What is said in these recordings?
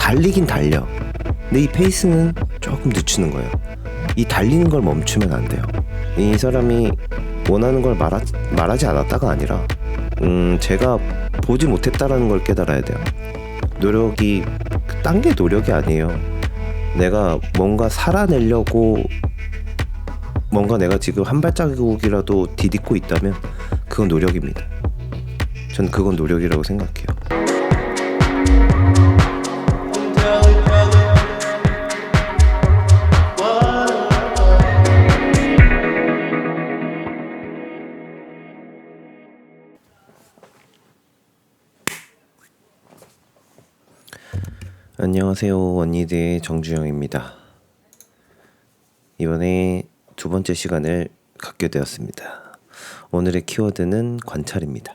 달리긴 달려. 근데 이 페이스는 조금 늦추는 거예요. 이 달리는 걸 멈추면 안 돼요. 이 사람이 원하는 걸 말하지 않았다가 아니라 제가 보지 못했다라는 걸 깨달아야 돼요. 노력이 딴 게 노력이 아니에요. 내가 뭔가 살아내려고 뭔가 내가 지금 한 발자국이라도 디딛고 있다면 그건 노력입니다. 전 그건 노력이라고 생각해요. 안녕하세요. 언니들의 정주영입니다. 이번에 두 번째 시간을 갖게 되었습니다. 오늘의 키워드는 관찰입니다.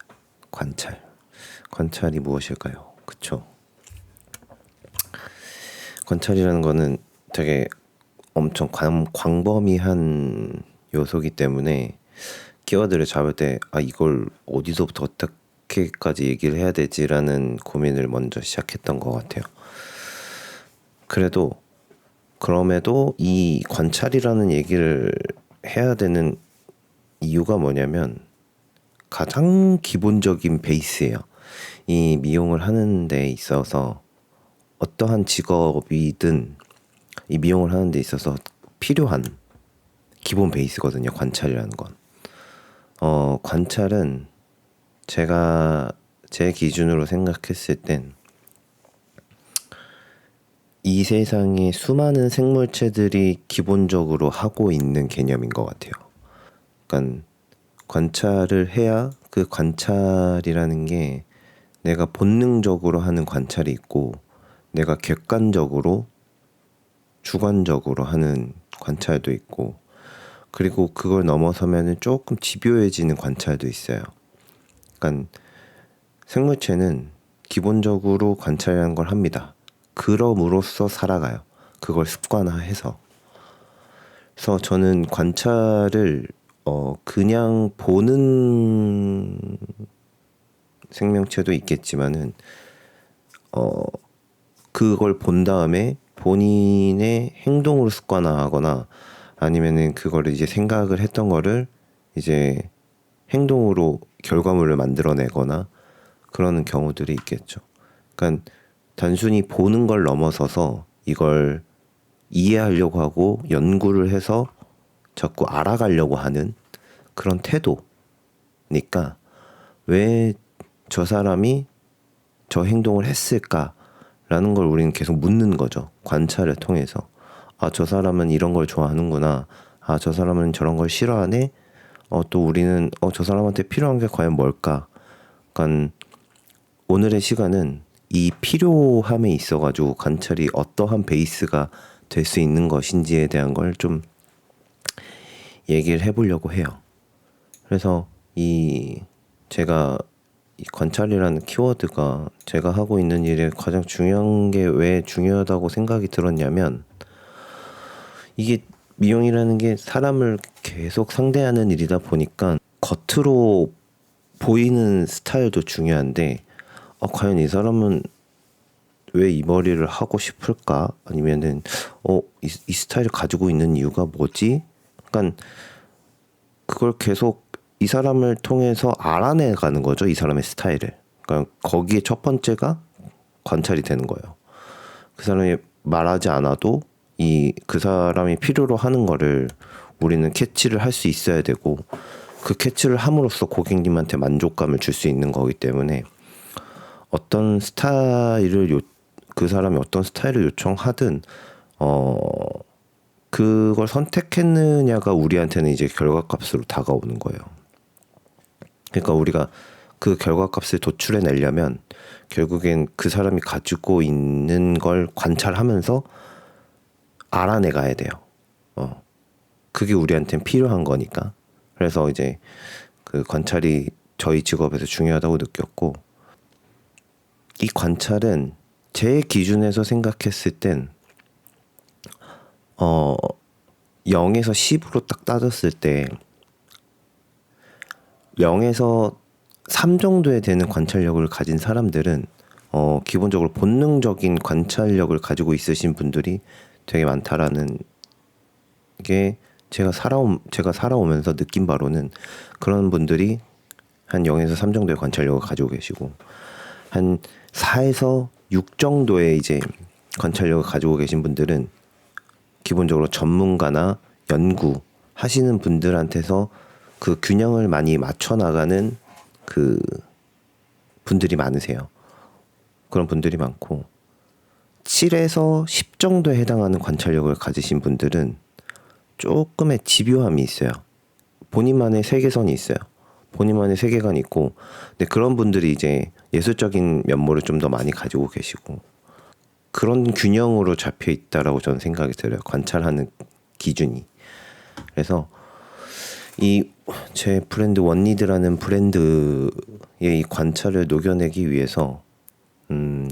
관찰이 무엇일까요? 그쵸? 관찰이라는 거는 되게 엄청 광범위한 요소이기 때문에 키워드를 잡을 때 이걸 어디서부터 어떻게까지 얘기를 해야 되지라는 고민을 먼저 시작했던 것 같아요. 그럼에도 이 관찰이라는 얘기를 해야 되는 이유가 뭐냐면 가장 기본적인 베이스예요. 이 미용을 하는 데 있어서 어떠한 직업이든 이 미용을 하는 데 있어서 필요한 기본 베이스거든요. 관찰이라는 건. 관찰은 제가 제 기준으로 생각했을 땐 이 세상에 수많은 생물체들이 기본적으로 하고 있는 개념인 것 같아요. 그러니까 관찰을 해야 그 관찰이라는 게 내가 본능적으로 하는 관찰이 있고 내가 객관적으로 주관적으로 하는 관찰도 있고 그리고 그걸 넘어서면 조금 집요해지는 관찰도 있어요. 그러니까 생물체는 기본적으로 관찰이라는 걸 합니다. 그럼으로써 살아가요. 그걸 습관화해서. 그래서 저는 관찰을 그냥 보는 생명체도 있겠지만은 그걸 본 다음에 본인의 행동으로 습관화하거나 아니면은 그거를 이제 생각을 했던 거를 이제 행동으로 결과물을 만들어내거나 그러는 경우들이 있겠죠. 그러니까 단순히 보는 걸 넘어서서 이걸 이해하려고 하고 연구를 해서 자꾸 알아가려고 하는 그런 태도니까 왜 저 사람이 저 행동을 했을까라는 걸 우리는 계속 묻는 거죠. 관찰을 통해서. 저 사람은 이런 걸 좋아하는구나. 저 사람은 저런 걸 싫어하네. 또 우리는 저 사람한테 필요한 게 과연 뭘까? 그러니까 오늘의 시간은 이 필요함에 있어가지고 관찰이 어떠한 베이스가 될 수 있는 것인지에 대한 걸 좀 얘기를 해보려고 해요. 그래서 제가 이 관찰이라는 키워드가 제가 하고 있는 일에 가장 중요한 게 왜 중요하다고 생각이 들었냐면 이게 미용이라는 게 사람을 계속 상대하는 일이다 보니까 겉으로 보이는 스타일도 중요한데 과연 이 사람은 왜 이 머리를 하고 싶을까? 아니면은 이 스타일을 가지고 있는 이유가 뭐지? 그러니까 그걸 계속 이 사람을 통해서 알아내가는 거죠. 이 사람의 스타일을. 그러니까 거기에 첫 번째가 관찰이 되는 거예요. 그 사람이 말하지 않아도 그 사람이 필요로 하는 거를 우리는 캐치를 할 수 있어야 되고 그 캐치를 함으로써 고객님한테 만족감을 줄 수 있는 거기 때문에 그 사람이 어떤 스타일을 요청하든 그걸 선택했느냐가 우리한테는 이제 결과값으로 다가오는 거예요. 그러니까 우리가 그 결과값을 도출해내려면 결국엔 그 사람이 가지고 있는 걸 관찰하면서 알아내가야 돼요. 그게 우리한테는 필요한 거니까. 그래서 이제 그 관찰이 저희 직업에서 중요하다고 느꼈고 이 관찰은 제 기준에서 생각했을 땐 0에서 10으로 딱 따졌을 때 0에서 3 정도에 되는 관찰력을 가진 사람들은 기본적으로 본능적인 관찰력을 가지고 있으신 분들이 되게 많다라는 게 제가 살아오면서 느낀 바로는 그런 분들이 한 0에서 3 정도의 관찰력을 가지고 계시고 한 4에서 6 정도의 이제 관찰력을 가지고 계신 분들은 기본적으로 전문가나 연구 하시는 분들한테서 그 균형을 많이 맞춰 나가는 그 분들이 많으세요. 그런 분들이 많고 7에서 10 정도에 해당하는 관찰력을 가지신 분들은 조금의 집요함이 있어요. 본인만의 세계선이 있어요. 본인만의 세계관이 있고, 근데 그런 분들이 이제 예술적인 면모를 좀 더 많이 가지고 계시고 그런 균형으로 잡혀 있다라고 저는 생각이 들어요. 관찰하는 기준이. 그래서 이 제 브랜드 원니드라는 브랜드의 이 관찰을 녹여내기 위해서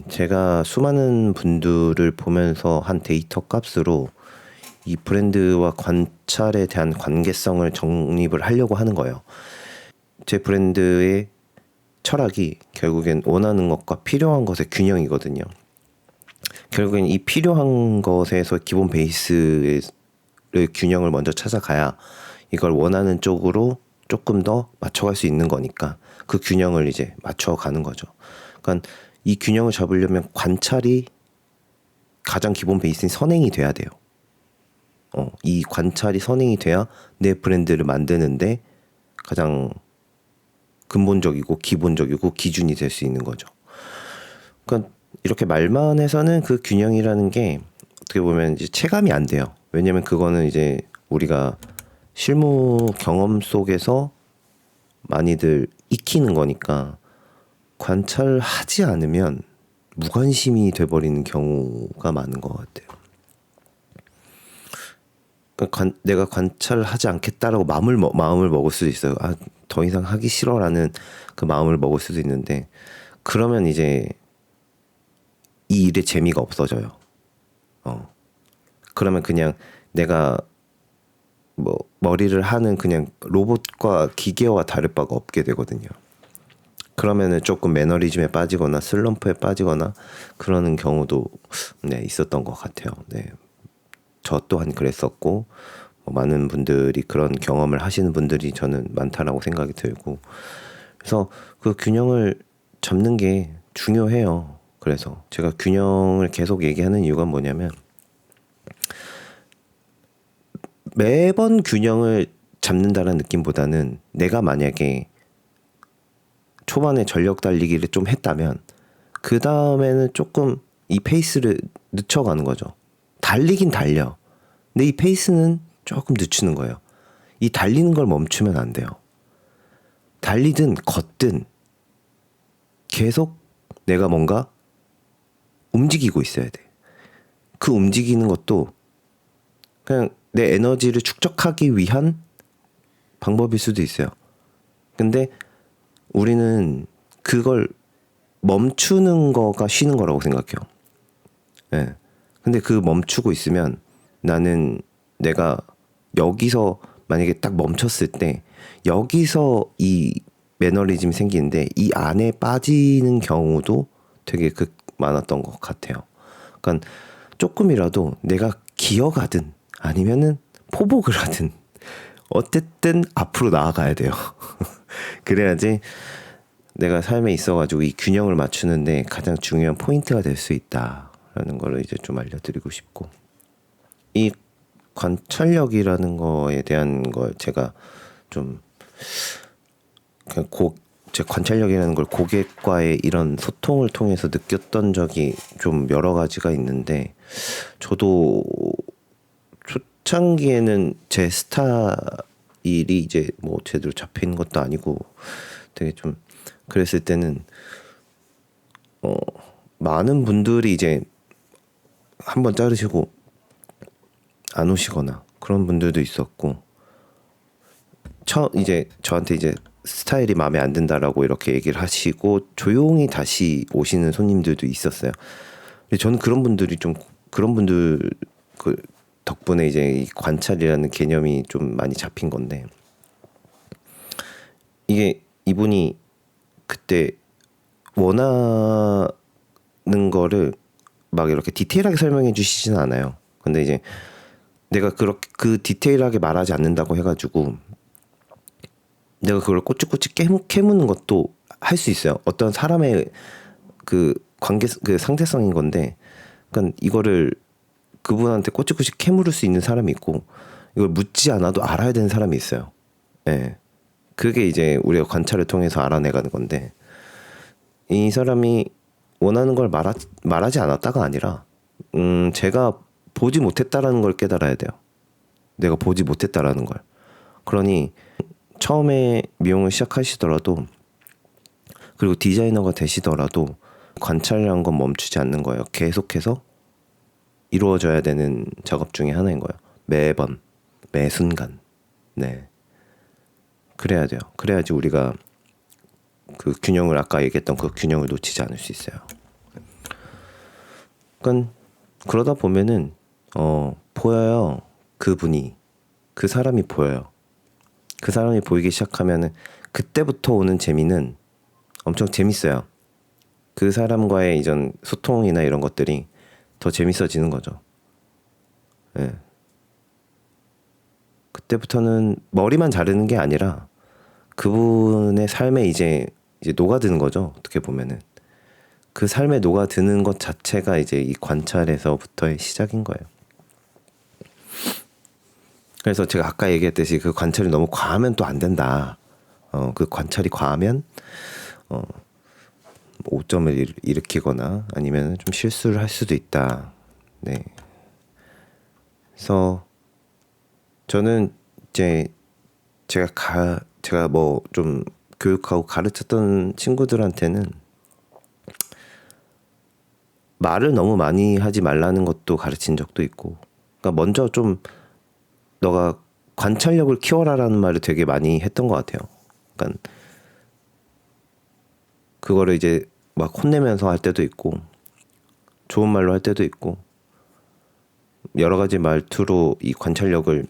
제가 수많은 분들을 보면서 한 데이터 값으로 이 브랜드와 관찰에 대한 관계성을 정립을 하려고 하는 거예요. 제 브랜드의 철학이 결국엔 원하는 것과 필요한 것의 균형이거든요. 결국엔 이 필요한 것에서 기본 베이스의 균형을 먼저 찾아가야 이걸 원하는 쪽으로 조금 더 맞춰갈 수 있는 거니까 그 균형을 이제 맞춰가는 거죠. 그러니까 이 균형을 잡으려면 관찰이 가장 기본 베이스인 선행이 돼야 돼요. 이 관찰이 선행이 돼야 내 브랜드를 만드는데 가장 근본적이고 기본적이고 기준이 될 수 있는 거죠. 그러니까 이렇게 말만 해서는 그 균형이라는 게 어떻게 보면 이제 체감이 안 돼요. 왜냐면 그거는 이제 우리가 실무 경험 속에서 많이들 익히는 거니까 관찰하지 않으면 무관심이 돼버리는 경우가 많은 것 같아요. 그러니까 내가 관찰하지 않겠다라고 마음을 먹을 수도 있어요. 더 이상 하기 싫어라는 그 마음을 먹을 수도 있는데 그러면 이제 이 일의 재미가 없어져요. 그러면 그냥 내가 뭐 머리를 하는 그냥 로봇과 기계와 다를 바가 없게 되거든요. 그러면은 조금 매너리즘에 빠지거나 슬럼프에 빠지거나 그러는 경우도 있었던 것 같아요. 네. 저 또한 그랬었고 많은 분들이 그런 경험을 하시는 분들이 저는 많다라고 생각이 들고 그래서 그 균형을 잡는 게 중요해요. 그래서 제가 균형을 계속 얘기하는 이유가 뭐냐면 매번 균형을 잡는다는 느낌보다는 내가 만약에 초반에 전력 달리기를 좀 했다면 그 다음에는 조금 이 페이스를 늦춰가는 거죠. 달리긴 달려. 근데 이 페이스는 조금 늦추는 거예요. 이 달리는 걸 멈추면 안 돼요. 달리든 걷든 계속 내가 뭔가 움직이고 있어야 돼. 그 움직이는 것도 그냥 내 에너지를 축적하기 위한 방법일 수도 있어요. 근데 우리는 그걸 멈추는 거가 쉬는 거라고 생각해요. 예. 근데 그 멈추고 있으면 나는 내가 여기서 만약에 딱 멈췄을 때 여기서 이 매너리즘이 생기는데 이 안에 빠지는 경우도 되게 많았던 것 같아요. 그러니까 조금이라도 내가 기어가든 아니면은 포복을 하든 어쨌든 앞으로 나아가야 돼요. 그래야지 내가 삶에 있어가지고 이 균형을 맞추는데 가장 중요한 포인트가 될 수 있다라는 걸 이제 좀 알려드리고 싶고 이 관찰력이라는 거에 대한 걸 제가 좀 그냥 제 관찰력이라는 걸 고객과의 이런 소통을 통해서 느꼈던 적이 좀 여러 가지가 있는데 저도 초창기에는 제 스타일이 이제 뭐 제대로 잡혀 있는 것도 아니고 되게 좀 그랬을 때는 많은 분들이 이제 한번 자르시고 안 오시거나 그런 분들도 있었고 이제 저한테 이제 스타일이 마음에 안 든다라고 이렇게 얘기를 하시고 조용히 다시 오시는 손님들도 있었어요. 근데 저는 그런 분들 그 덕분에 이제 이 관찰이라는 개념이 좀 많이 잡힌 건데 이게 이분이 그때 거를 막 이렇게 디테일하게 설명해 주시진 않아요. 근데 이제 내가 그렇게 그 디테일하게 말하지 않는다고 해가지고 내가 그걸 꼬치꼬치 캐무는 것도 할 수 있어요. 어떤 사람의 그 관계 그 상대성인 건데, 그러니까 이거를 그분한테 꼬치꼬치 캐물을 수 있는 사람이 있고 이걸 묻지 않아도 알아야 되는 사람이 있어요. 예. 그게 이제 우리가 관찰을 통해서 알아내가는 건데, 이 사람이 원하는 걸 말하지 않았다가 아니라 제가 보지 못했다라는 걸 깨달아야 돼요. 내가 보지 못했다라는 걸. 그러니 처음에 미용을 시작하시더라도, 그리고 디자이너가 되시더라도 관찰이라는 건 멈추지 않는 거예요. 계속해서 이루어져야 되는 작업 중에 하나인 거예요. 매번, 매 순간. 네. 그래야 돼요. 그래야지 우리가 그 균형을, 아까 얘기했던 그 균형을 놓치지 않을 수 있어요. 그러니까 그러다 보면은 보여요. 그분이, 그 사람이 보여요. 그 사람이 보이기 시작하면은 그때부터 오는 재미는 엄청 재밌어요. 그 사람과의 이전 소통이나 이런 것들이 더 재밌어지는 거죠. 예. 그때부터는 머리만 자르는 게 아니라 그분의 삶에 이제 녹아드는 거죠. 어떻게 보면은 그 삶에 녹아드는 것 자체가 이제 이 관찰에서부터의 시작인 거예요. 그래서 제가 아까 얘기했듯이 그 관찰이 너무 과하면 또 안 된다. 그 관찰이 과하면 오점을 일으키거나 아니면 좀 실수를 할 수도 있다. 네. 그래서 저는 이제 제가 뭐 좀 교육하고 가르쳤던 친구들한테는 말을 너무 많이 하지 말라는 것도 가르친 적도 있고, 그러니까 먼저 좀 너가 관찰력을 키워라라는 말을 되게 많이 했던 것 같아요. 그러니까 그거를 이제 막 혼내면서 할 때도 있고, 좋은 말로 할 때도 있고, 여러 가지 말투로 이 관찰력을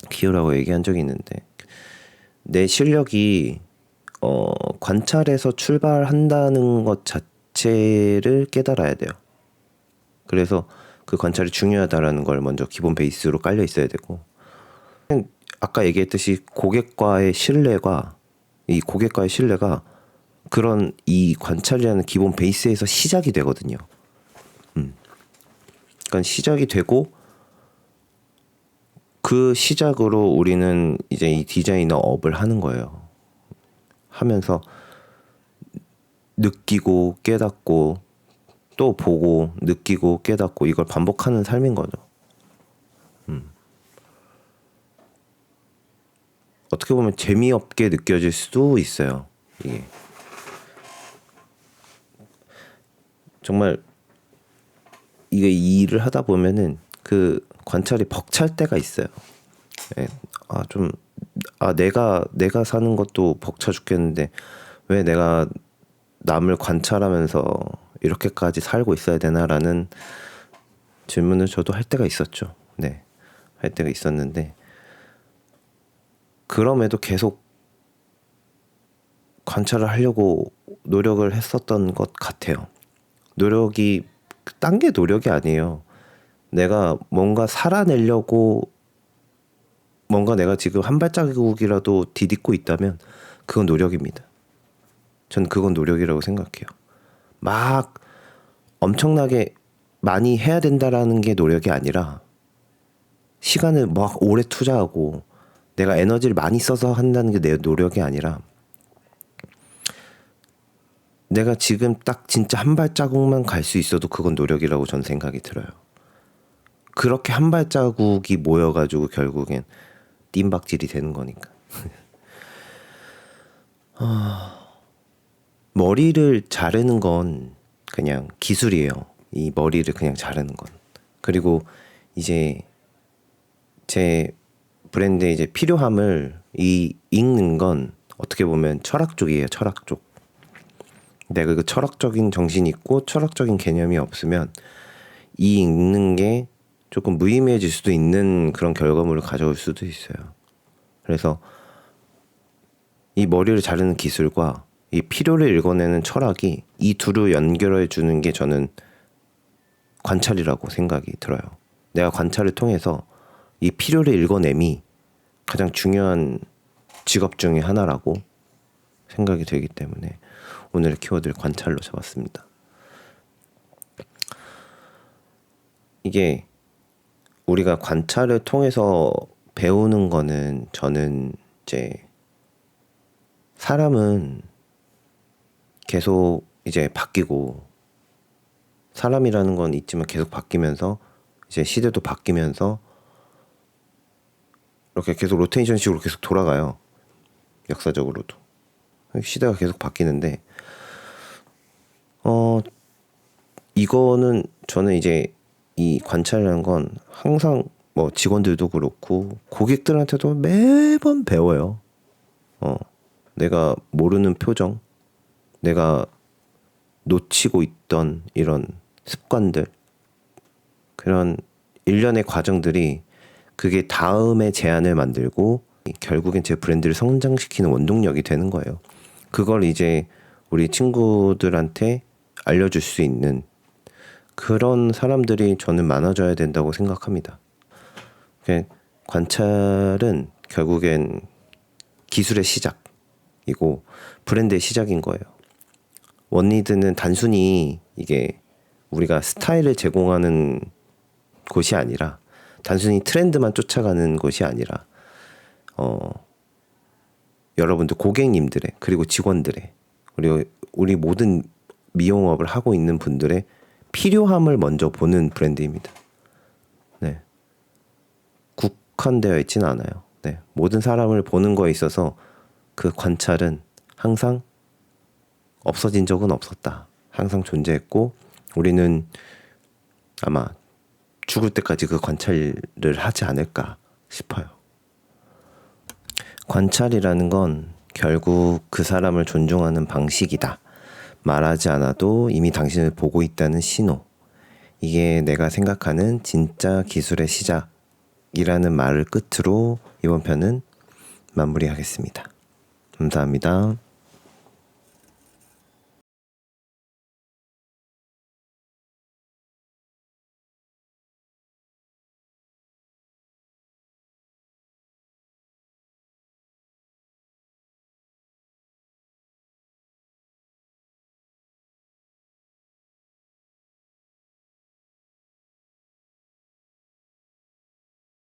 키우라고 얘기한 적이 있는데, 내 실력이 관찰에서 출발한다는 것 자체를 깨달아야 돼요. 그래서 그 관찰이 중요하다라는 걸 먼저 기본 베이스로 깔려 있어야 되고, 아까 얘기했듯이 고객과의 신뢰가 그런 이 관찰이라는 기본 베이스에서 시작이 되거든요. 그러니까 시작이 되고, 그 시작으로 우리는 이제 이 디자이너 업을 하는 거예요. 하면서 느끼고 깨닫고 또 보고 느끼고 깨닫고 이걸 반복하는 삶인 거죠. 어떻게 보면 재미없게 느껴질 수도 있어요. 이게 정말 이게 이 일을 하다 보면은 그 관찰이 벅찰 때가 있어요. 예. 내가 사는 것도 벅차 죽겠는데 왜 내가 남을 관찰하면서 이렇게까지 살고 있어야 되나라는 질문을 저도 할 때가 있었죠. 네. 할 때가 있었는데, 그럼에도 계속 관찰을 하려고 노력을 했었던 것 같아요. 노력이 딴 게 노력이 아니에요. 내가 뭔가 살아내려고, 뭔가 내가 지금 한 발자국이라도 디딛고 있다면 그건 노력입니다. 전 그건 노력이라고 생각해요. 막 엄청나게 많이 해야 된다라는 게 노력이 아니라, 시간을 막 오래 투자하고 내가 에너지를 많이 써서 한다는 게 내 노력이 아니라, 내가 지금 딱 진짜 한 발자국만 갈 수 있어도 그건 노력이라고 전 생각이 들어요. 그렇게 한 발자국이 모여가지고 결국엔 뜀박질이 되는 거니까. 머리를 자르는 건 그냥 기술이에요. 이 머리를 그냥 자르는 건. 그리고 이제 제 브랜드에 이제 필요함을 읽는 건 어떻게 보면 철학 쪽이에요. 철학 쪽. 내가 그 철학적인 정신이 있고 철학적인 개념이 없으면 이 읽는 게 조금 무의미해질 수도 있는 그런 결과물을 가져올 수도 있어요. 그래서 이 머리를 자르는 기술과 이 이 필요를 읽어내는 철학이 이 둘을 연결해 주는 게 저는 관찰이라고 생각이 들어요. 내가 관찰을 통해서 이 필요를 읽어냄이 가장 중요한 직업 중에 하나라고 생각이 되기 때문에 오늘의 키워드를 관찰로 잡았습니다. 이게 우리가 관찰을 통해서 배우는 거는 저는 이제 사람은 계속 이제 바뀌고 사람이라는 건 있지만 계속 바뀌면서 이제 시대도 바뀌면서 이렇게 계속 로테이션식으로 계속 돌아가요. 역사적으로도 시대가 계속 바뀌는데 이거는 저는 이제 이 관찰이라는 건 항상 뭐 직원들도 그렇고 고객들한테도 매번 배워요. 내가 모르는 표정, 내가 놓치고 있던 이런 습관들, 그런 일련의 과정들이 그게 다음의 제안을 만들고 결국엔 제 브랜드를 성장시키는 원동력이 되는 거예요. 그걸 이제 우리 친구들한테 알려줄 수 있는 그런 사람들이 저는 많아져야 된다고 생각합니다. 관찰은 결국엔 기술의 시작이고 브랜드의 시작인 거예요. 원리드는 단순히 이게 우리가 스타일을 제공하는 곳이 아니라 단순히 트렌드만 쫓아가는 곳이 아니라 여러분들 고객님들의 그리고 직원들의 그리고 우리 모든 미용업을 하고 있는 분들의 필요함을 먼저 보는 브랜드입니다. 네. 국한되어 있지는 않아요. 네. 모든 사람을 보는 거에 있어서 그 관찰은 항상 없어진 적은 없었다. 항상 존재했고 우리는 아마 죽을 때까지 그 관찰을 하지 않을까 싶어요. 관찰이라는 건 결국 그 사람을 존중하는 방식이다. 말하지 않아도 이미 당신을 보고 있다는 신호. 이게 내가 생각하는 진짜 기술의 시작이라는 말을 끝으로 이번 편은 마무리하겠습니다. 감사합니다.